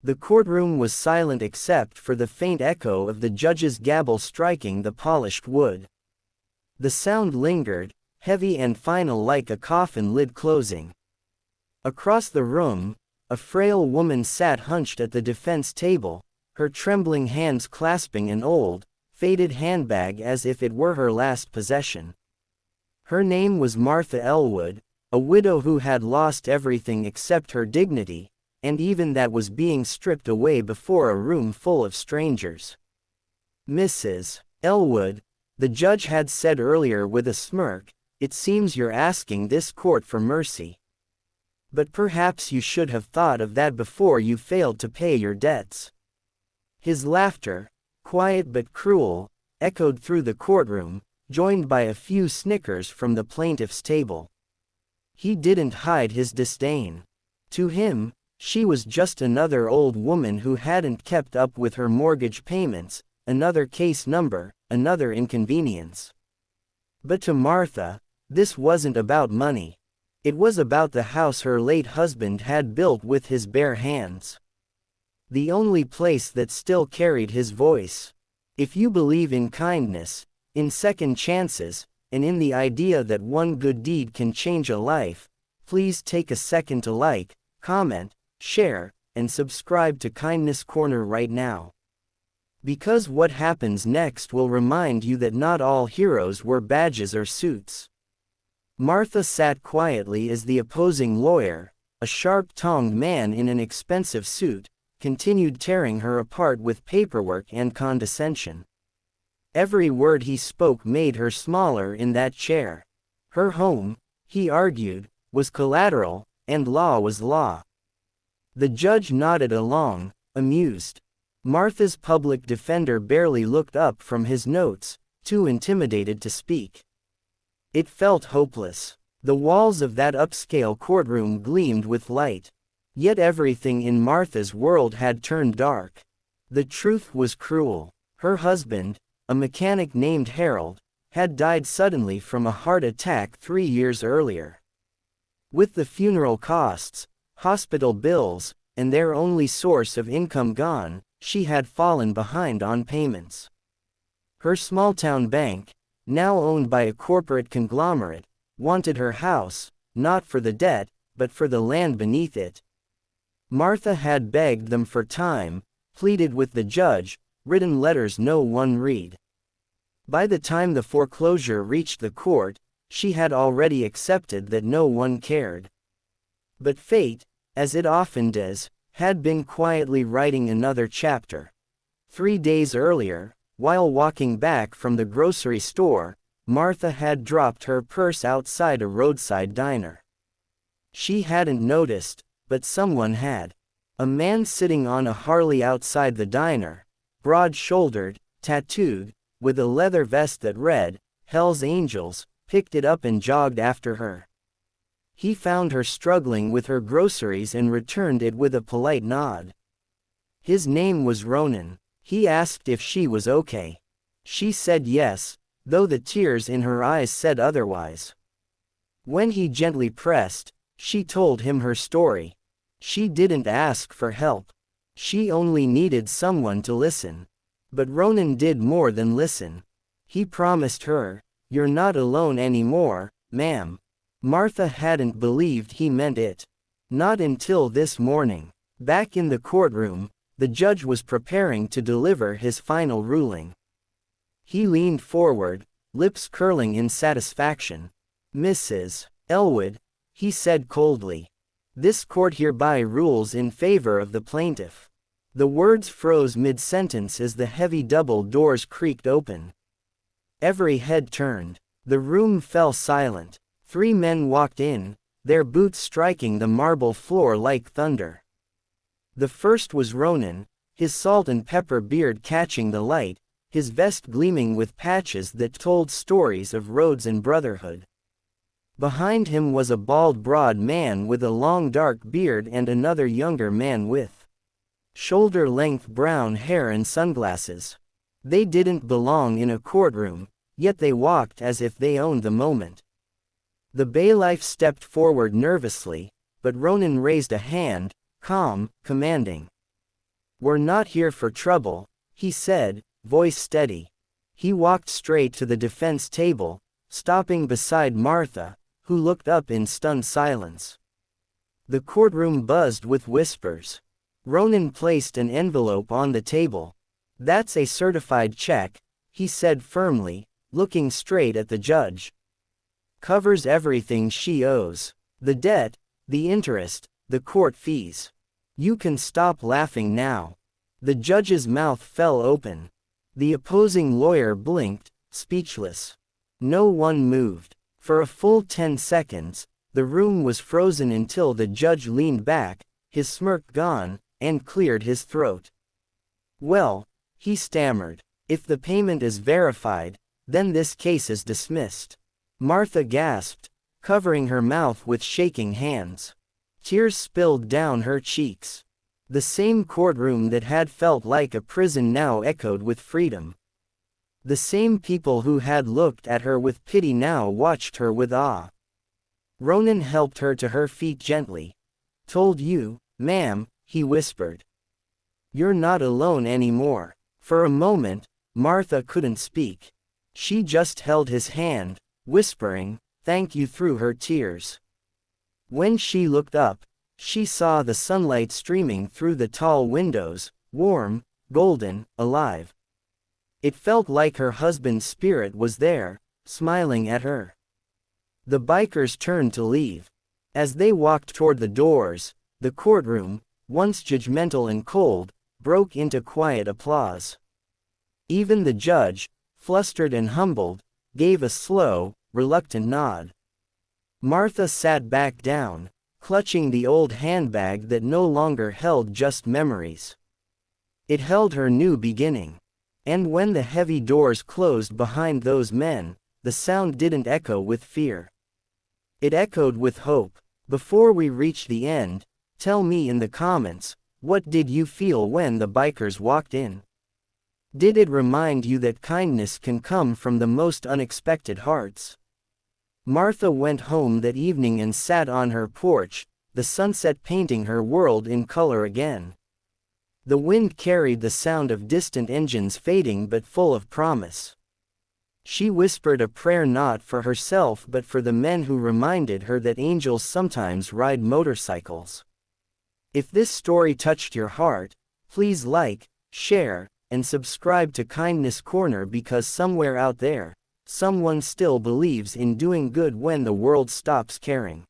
The courtroom was silent except for the faint echo of the judge's gavel striking the polished wood. The sound lingered, heavy and final like a coffin lid closing. Across the room, a frail woman sat hunched at the defense table, her trembling hands clasping an old, faded handbag as if it were her last possession. Her name was Martha Elwood, a widow who had lost everything except her dignity, and even that was being stripped away before a room full of strangers. "Mrs. Elwood," the judge had said earlier with a smirk, "it seems you're asking this court for mercy. But perhaps you should have thought of that before you failed to pay your debts." His laughter, quiet but cruel, echoed through the courtroom, joined by a few snickers from the plaintiff's table. He didn't hide his disdain. To him, she was just another old woman who hadn't kept up with her mortgage payments, another case number, another inconvenience. But to Martha, this wasn't about money. It was about the house her late husband had built with his bare hands. The only place that still carried his voice. If you believe in kindness, in second chances, and in the idea that one good deed can change a life, please take a second to like, comment, share, and subscribe to Kindness Corner right now. Because what happens next will remind you that not all heroes wear badges or suits. Martha sat quietly as the opposing lawyer, a sharp-tongued man in an expensive suit, continued tearing her apart with paperwork and condescension. Every word he spoke made her smaller in that chair. Her home, he argued, was collateral, and law was law. The judge nodded along, amused. Martha's public defender barely looked up from his notes, too intimidated to speak. It felt hopeless. The walls of that upscale courtroom gleamed with light. Yet everything in Martha's world had turned dark. The truth was cruel. Her husband, a mechanic named Harold, had died suddenly from a heart attack 3 years earlier. With the funeral costs, hospital bills, and their only source of income gone, she had fallen behind on payments. Her small-town bank, now owned by a corporate conglomerate, wanted her house, not for the debt, but for the land beneath it. Martha had begged them for time, pleaded with the judge, written letters no one read. By the time the foreclosure reached the court, she had already accepted that no one cared. But fate, as it often does, had been quietly writing another chapter. 3 days earlier, while walking back from the grocery store, Martha had dropped her purse outside a roadside diner. She hadn't noticed, but someone had. A man sitting on a Harley outside the diner, broad-shouldered, tattooed, with a leather vest that read, "Hell's Angels," picked it up and jogged after her. He found her struggling with her groceries and returned it with a polite nod. His name was Ronan. He asked if she was okay. She said yes, though the tears in her eyes said otherwise. When he gently pressed, she told him her story. She didn't ask for help. She only needed someone to listen. But Ronan did more than listen. He promised her, "You're not alone anymore, ma'am." Martha hadn't believed he meant it. Not until this morning. Back in the courtroom, the judge was preparing to deliver his final ruling. He leaned forward, lips curling in satisfaction. "Mrs. Elwood," he said coldly, "this court hereby rules in favor of the plaintiff." The words froze mid-sentence as the heavy double doors creaked open. Every head turned. The room fell silent. 3 men walked in, their boots striking the marble floor like thunder. The first was Ronan, his salt and pepper beard catching the light, his vest gleaming with patches that told stories of roads and brotherhood. Behind him was a bald broad man with a long dark beard and another younger man with shoulder-length brown hair and sunglasses. They didn't belong in a courtroom, yet they walked as if they owned the moment. The bailiff stepped forward nervously, but Ronan raised a hand, calm, commanding. "We're not here for trouble," he said, voice steady. He walked straight to the defense table, stopping beside Martha, who looked up in stunned silence. The courtroom buzzed with whispers. Ronan placed an envelope on the table. "That's a certified check," he said firmly, looking straight at the judge. "Covers everything she owes. The debt, the interest, the court fees. You can stop laughing now." The judge's mouth fell open. The opposing lawyer blinked, speechless. No one moved. For a full 10 seconds, the room was frozen until the judge leaned back, his smirk gone, and cleared his throat. "Well," he stammered, "if the payment is verified, then this case is dismissed." Martha gasped, covering her mouth with shaking hands. Tears spilled down her cheeks. The same courtroom that had felt like a prison now echoed with freedom. The same people who had looked at her with pity now watched her with awe. Ronan helped her to her feet gently. "Told you, ma'am," he whispered. "You're not alone anymore." For a moment, Martha couldn't speak. She just held his hand, whispering, "Thank you," through her tears. When she looked up, she saw the sunlight streaming through the tall windows, warm, golden, alive. It felt like her husband's spirit was there, smiling at her. The bikers turned to leave. As they walked toward the doors, the courtroom, once judgmental and cold, broke into quiet applause. Even the judge, flustered and humbled, gave a slow, reluctant nod. Martha sat back down, clutching the old handbag that no longer held just memories. It held her new beginning. And when the heavy doors closed behind those men, the sound didn't echo with fear. It echoed with hope. Before we reach the end, tell me in the comments, what did you feel when the bikers walked in? Did it remind you that kindness can come from the most unexpected hearts? Martha went home that evening and sat on her porch, the sunset painting her world in color again. The wind carried the sound of distant engines fading but full of promise. She whispered a prayer not for herself but for the men who reminded her that angels sometimes ride motorcycles. If this story touched your heart, please like, share, and subscribe to Kindness Corner, because somewhere out there, someone still believes in doing good when the world stops caring.